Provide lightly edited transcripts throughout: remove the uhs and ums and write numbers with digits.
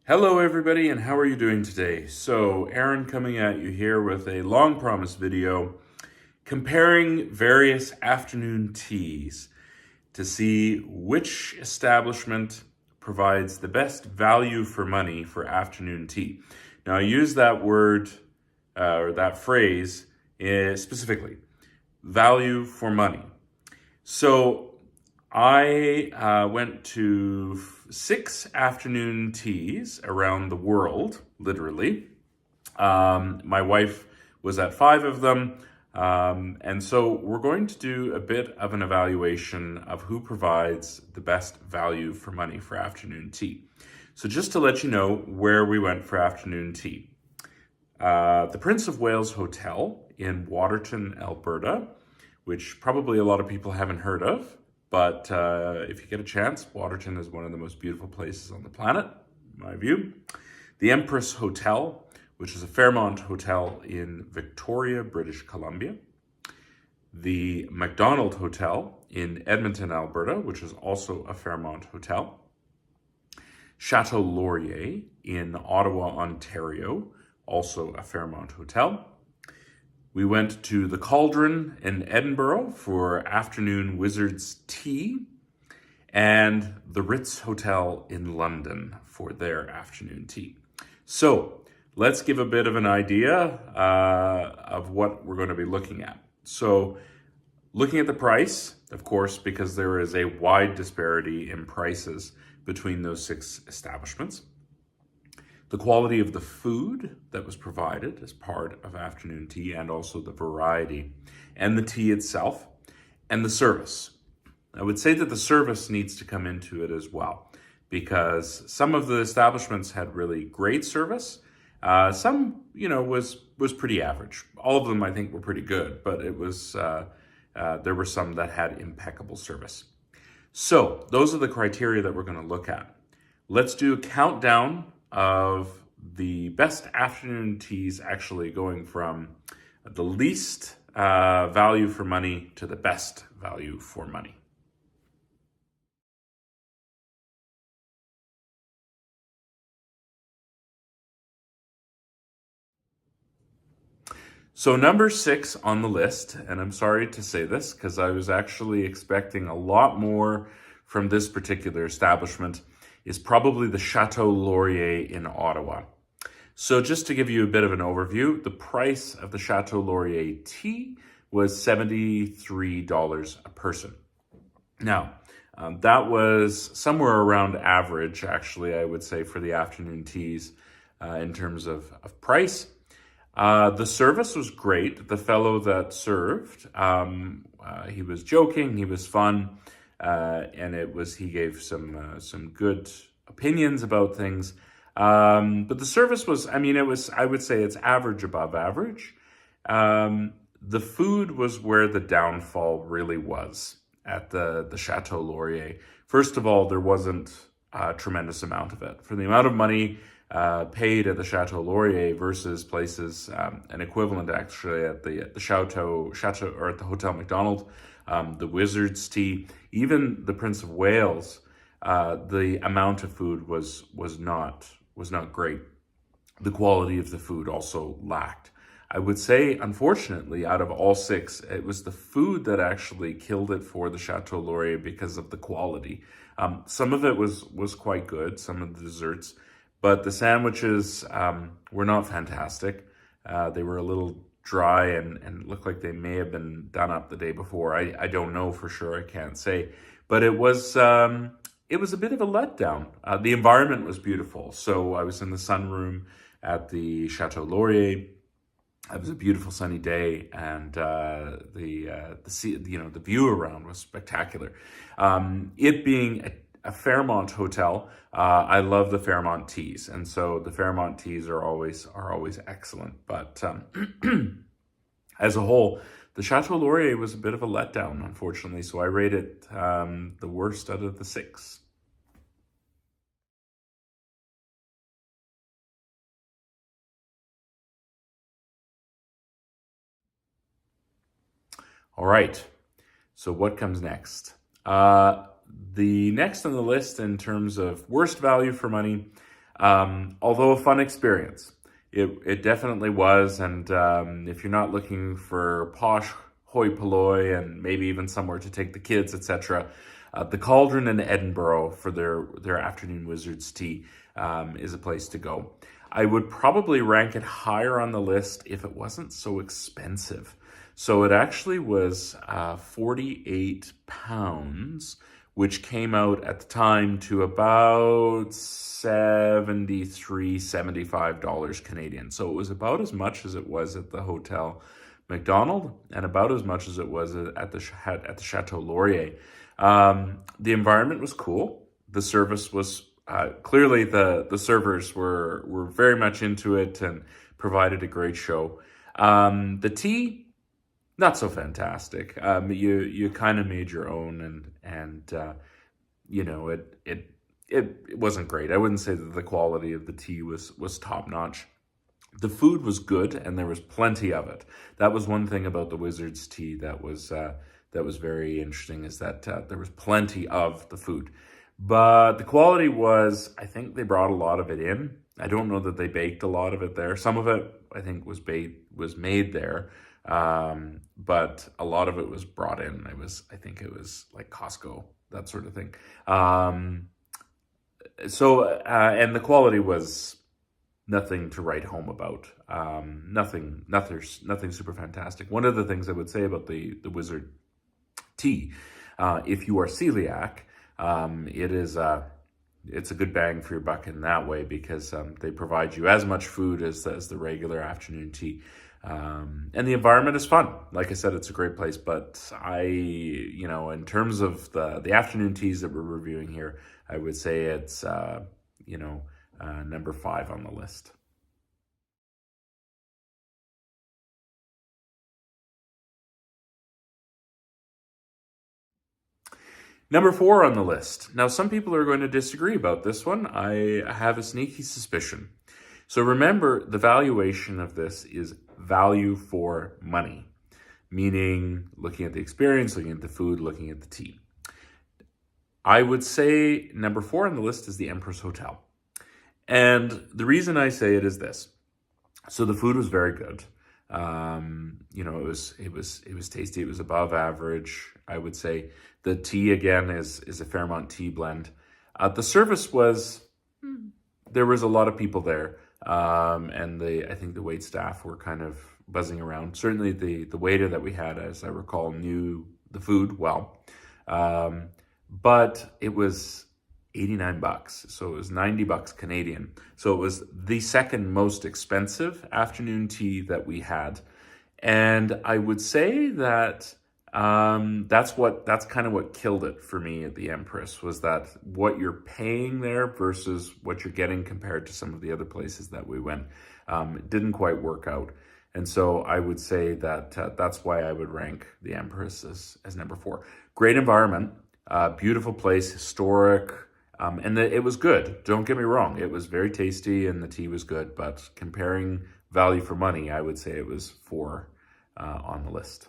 Hello everybody, and how are you doing today? So Aaron coming at you here with a long promised video comparing various afternoon teas to see which establishment provides the best value for money for afternoon tea. Now I use that word or that phrase specifically, value for money. So I went to 6 afternoon teas around the world, literally. My wife was at 5 of them. And so we're going to do a bit of an evaluation of who provides the best value for money for afternoon tea. So just to let you know where we went for afternoon tea. The Prince of Wales Hotel in Waterton, Alberta, which probably a lot of people haven't heard of. But if you get a chance, Waterton is one of the most beautiful places on the planet, in my view. The Empress Hotel, which is a Fairmont hotel in Victoria, British Columbia. The Macdonald Hotel in Edmonton, Alberta, which is also a Fairmont hotel. Chateau Laurier in Ottawa, Ontario, also a Fairmont hotel. We went to the Cauldron in Edinburgh for afternoon Wizards tea, and the Ritz Hotel in London for their afternoon tea. So let's give a bit of an idea of what we're going to be looking at. So looking at the price, of course, because there is a wide disparity in prices between those 6 establishments. The quality of the food that was provided as part of afternoon tea, and also the variety, and the tea itself, and the service. I would say that the service needs to come into it as well, because some of the establishments had really great service. Some, was pretty average. All of them, I think, were pretty good, but it was there were some that had impeccable service. So those are the criteria that we're going to look at. Let's do a countdown of the best afternoon teas, actually going from the least value for money to the best value for money. So number 6 on the list, and I'm sorry to say this because I was actually expecting a lot more from this particular establishment, is probably the Chateau Laurier in Ottawa. So just to give you a bit of an overview, the price of the Chateau Laurier tea was $73 a person. Now, that was somewhere around average, actually, I would say, for the afternoon teas in terms of price. The service was great. The fellow that served, he was joking, he was fun. And he gave some good opinions about things. But the service was, I would say it's average above average. The food was where the downfall really was at the Chateau Laurier. First of all, there wasn't a tremendous amount of it. For the amount of money paid at the Chateau Laurier versus places, an equivalent actually at the Chateau or at the Hotel Macdonald, the Wizards tea, even the Prince of Wales, the amount of food was not great. The quality of the food also lacked. I would say, unfortunately, out of all 6, it was the food that actually killed it for the Chateau Laurier because of the quality. Some of it was quite good, some of the desserts, but the sandwiches were not fantastic. They were a little dry and looked like they may have been done up the day before. I don't know for sure, I can't say. But it was a bit of a letdown. The environment was beautiful. So I was in the sunroom at the Chateau Laurier. It was a beautiful sunny day, and the view around was spectacular. It being a Fairmont hotel, I love the Fairmont teas, and so the Fairmont teas are always excellent. But as a whole, the Chateau Laurier was a bit of a letdown, unfortunately. So I rate it the worst out of the 6. All right. So what comes next? The next on the list in terms of worst value for money Although a fun experience. It definitely was, and if you're not looking for posh hoi polloi and maybe even somewhere to take the kids, etc., the Cauldron in Edinburgh for their afternoon Wizards tea is a place to go. I would probably rank it higher on the list if it wasn't so expensive. So it actually was £48, which came out at the time to about $75 Canadian. So it was about as much as it was at the Hotel Macdonald and about as much as it was at the Chateau Laurier. The environment was cool. The service was clearly the servers were very much into it and provided a great show. The tea, not so fantastic. You kind of made your own, and you know, it wasn't great. I wouldn't say that the quality of the tea was top notch. The food was good, and there was plenty of it. That was one thing about the Wizards tea that was very interesting, is that there was plenty of the food. But the quality was, I think they brought a lot of it in. I don't know that they baked a lot of it there. Some of it, I think, was made there. But a lot of it was brought in. I think it was like Costco, that sort of thing. And the quality was nothing to write home about. Nothing super fantastic. One of the things I would say about the Wizard tea, if you are celiac, it's a good bang for your buck in that way, because they provide you as much food as the regular afternoon tea. And the environment is fun. Like I said, it's a great place, but in terms of the afternoon teas that we're reviewing here, I would say it's, number 5 on the list. Number 4 on the list. Now, some people are going to disagree about this one. I have a sneaky suspicion. So remember, the valuation of this is value for money, meaning looking at the experience, looking at the food, looking at the tea. I would say number 4 on the list is the Empress Hotel. And the reason I say it is this. So the food was very good. It was tasty. It was above average, I would say. The tea, again, is a Fairmont tea blend. The service was, there was a lot of people there. And I think the wait staff were kind of buzzing around. Certainly the waiter that we had, as I recall, knew the food well. But it was $89, so it was $90 Canadian. So it was the second most expensive afternoon tea that we had. And I would say that that's kind of what killed it for me at the Empress, was that what you're paying there versus what you're getting compared to some of the other places that we went. It didn't quite work out. And so I would say that that's why I would rank the Empress as number 4. Great environment, beautiful place, historic, and it was good. Don't get me wrong. It was very tasty and the tea was good, but comparing value for money, I would say it was 4 on the list.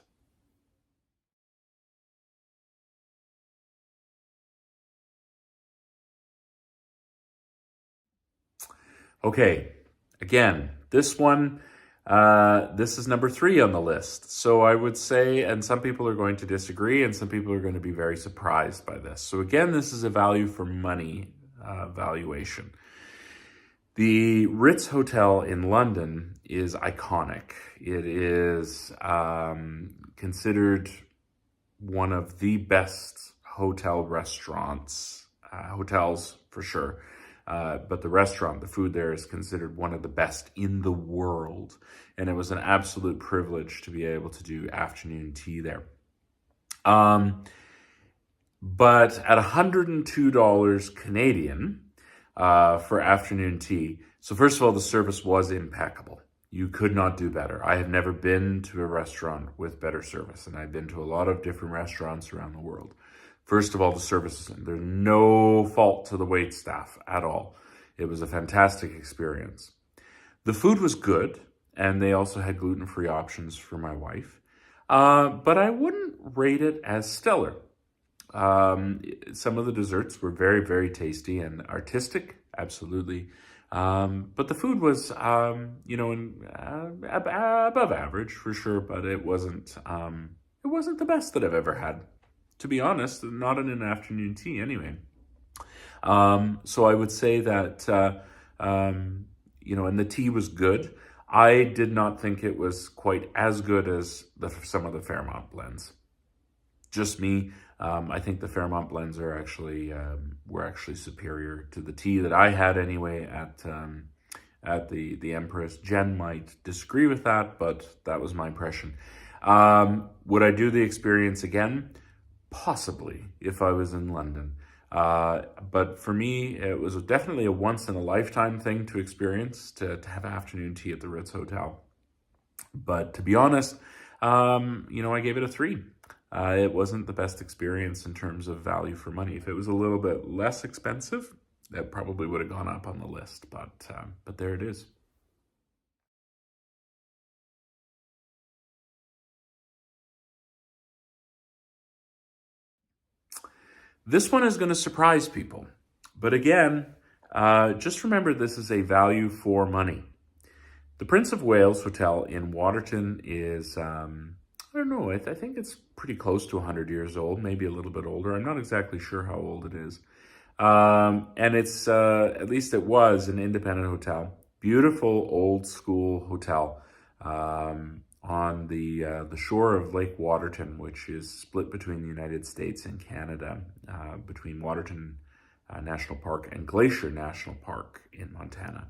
Okay, again, this one, this is number 3 on the list. So I would say, and some people are going to disagree, and some people are going to be very surprised by this. So again, this is a value for money valuation. The Ritz Hotel in London is iconic. It is considered one of the best hotels for sure. But the food there is considered one of the best in the world. And it was an absolute privilege to be able to do afternoon tea there. But at $102 Canadian for afternoon tea, so first of all, the service was impeccable. You could not do better. I have never been to a restaurant with better service, and I've been to a lot of different restaurants around the world. First of all, the service, there's no fault to the wait staff at all. It was a fantastic experience. The food was good, and they also had gluten-free options for my wife. But I wouldn't rate it as stellar. Some of the desserts were very, very tasty and artistic, absolutely. But the food was, above average for sure, but it wasn't the best that I've ever had. To be honest, not in an afternoon tea anyway. So I would say that, and the tea was good. I did not think it was quite as good as some of the Fairmont blends. Just me. I think the Fairmont blends are were actually superior to the tea that I had anyway at the Empress. Jen might disagree with that, but that was my impression. Would I do the experience again? Possibly, if I was in London. But for me, it was definitely a once-in-a-lifetime thing to experience, to have afternoon tea at the Ritz Hotel. But to be honest, I gave it a 3. It wasn't the best experience in terms of value for money. If it was a little bit less expensive, that probably would have gone up on the list. But there it is. This one is going to surprise people. But again, just remember this is a value for money. The Prince of Wales Hotel in Waterton is, I don't know, I think it's pretty close to 100 years old, maybe a little bit older. I'm not exactly sure how old it is. And it's, at least it was, an independent hotel. Beautiful old school hotel on the shore of Lake Waterton, which is split between the United States and Canada, between Waterton National Park and Glacier National Park in Montana.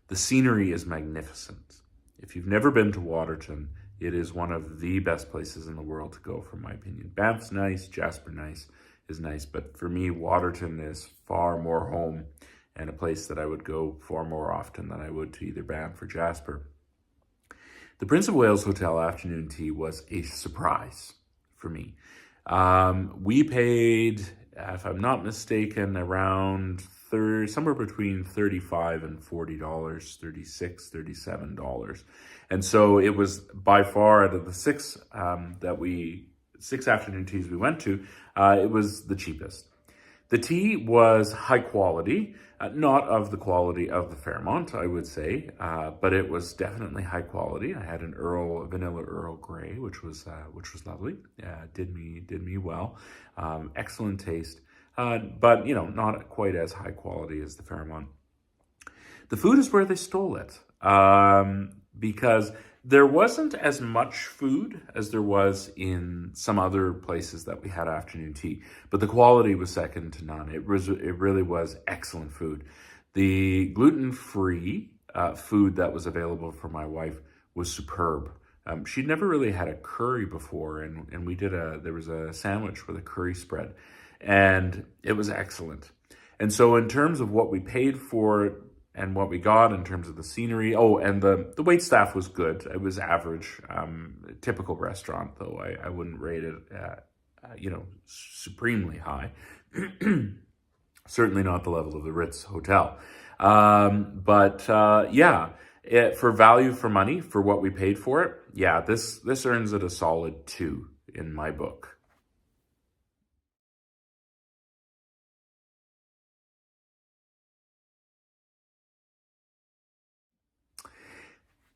The scenery is magnificent. If you've never been to Waterton, it is one of the best places in the world to go, from my opinion. Banff's nice, Jasper is nice, but for me, Waterton is far more home and a place that I would go far more often than I would to either Banff or Jasper. The Prince of Wales Hotel afternoon tea was a surprise for me. We paid, if I'm not mistaken, around somewhere between $35 and $40, $36, $37. And so it was by far, out of the six afternoon teas we went to, it was the cheapest. The tea was high quality, not of the quality of the Fairmont, I would say, but it was definitely high quality. I had an vanilla Earl Grey, which was lovely. Did me well. Excellent taste, but not quite as high quality as the Fairmont. The food is where they stole it, because there wasn't as much food as there was in some other places that we had afternoon tea, but the quality was second to none. It really was excellent food. The gluten-free food that was available for my wife was superb. She'd never really had a curry before, and there was a sandwich with a curry spread, and it was excellent. And so in terms of what we paid for and what we got in terms of the scenery. Oh, and the wait staff was good. It was average, typical restaurant, though. I wouldn't rate it, supremely high. Certainly not the level of the Ritz Hotel. For value for money, for what we paid for it, yeah, this earns it a solid 2 in my book.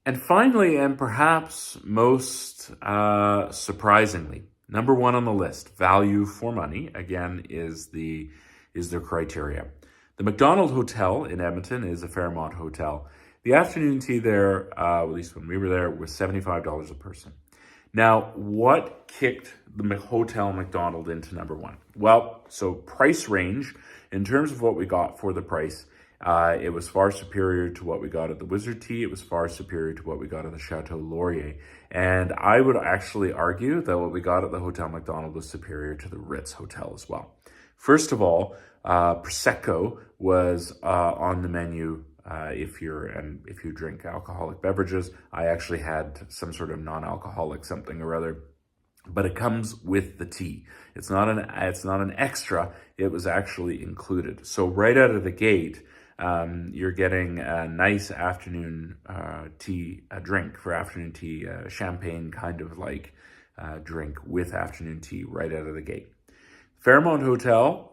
And finally, and perhaps most surprisingly, number 1 on the list, value for money, again, is their criteria. The Macdonald Hotel in Edmonton is a Fairmont hotel. The afternoon tea there, at least when we were there, was $75 a person. Now, what kicked the Hotel Macdonald into number 1? Well, so price range, in terms of what we got for the price, it was far superior to what we got at the Wizard Tea. It was far superior to what we got at the Chateau Laurier. And I would actually argue that what we got at the Hotel Macdonald was superior to the Ritz Hotel as well. First of all, Prosecco was on the menu if you drink alcoholic beverages. I actually had some sort of non-alcoholic something or other, but it comes with the tea. It's not an extra. It was actually included. So right out of the gate, you're getting a nice afternoon tea, a drink for afternoon tea, champagne kind of like drink with afternoon tea right out of the gate. Fairmont Hotel,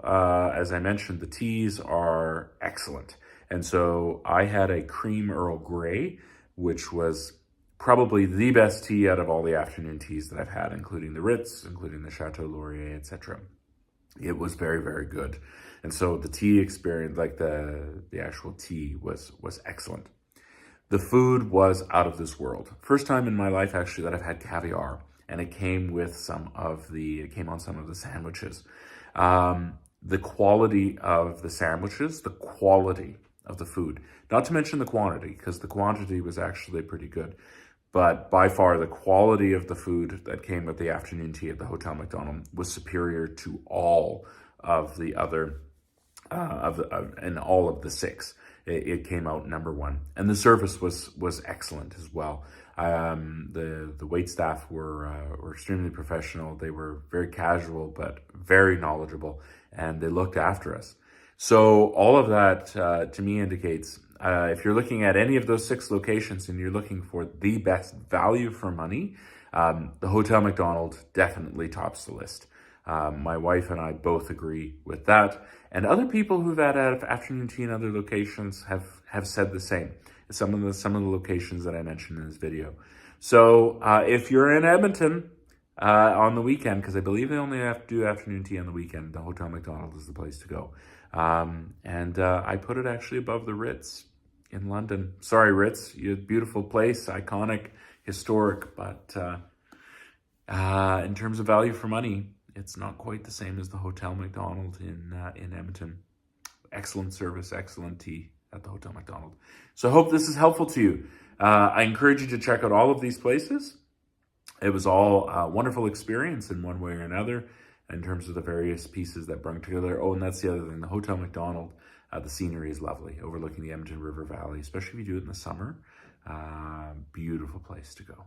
as I mentioned, the teas are excellent. And so I had a cream Earl Grey, which was probably the best tea out of all the afternoon teas that I've had, including the Ritz, including the Chateau Laurier, etc. It was very, very good. And so the tea experience, like the actual tea was excellent. The food was out of this world. First time in my life, actually, that I've had caviar, and it came with it came on some of the sandwiches. The quality of the sandwiches, the quality of the food, not to mention the quantity, because the quantity was actually pretty good. But by far, the quality of the food that came with the afternoon tea at the Hotel Macdonald was superior to all of the other, and all of the six. It came out number one, and the service was excellent as well. The wait staff were extremely professional. They were very casual but very knowledgeable, and they looked after us. So all of that to me indicates, if you're looking at any of those 6 locations and you're looking for the best value for money, the Hotel Macdonald definitely tops the list. My wife and I both agree with that. And other people who've had afternoon tea in other locations have said the same. Some of the locations that I mentioned in this video. So if you're in Edmonton on the weekend, because I believe they only have to do afternoon tea on the weekend, the Hotel Macdonald is the place to go. I put it actually above the Ritz in London. Sorry, Ritz, you beautiful place, iconic, historic, but in terms of value for money, it's not quite the same as the Hotel Macdonald in Edmonton. Excellent service, excellent tea at the Hotel Macdonald. So I hope this is helpful to you. I encourage you to check out all of these places. It was all a wonderful experience in one way or another in terms of the various pieces that brought together. Oh, and that's the other thing, the Hotel Macdonald, the scenery is lovely, overlooking the Edmonton River Valley, especially if you do it in the summer. Beautiful place to go.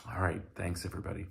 All right, thanks everybody.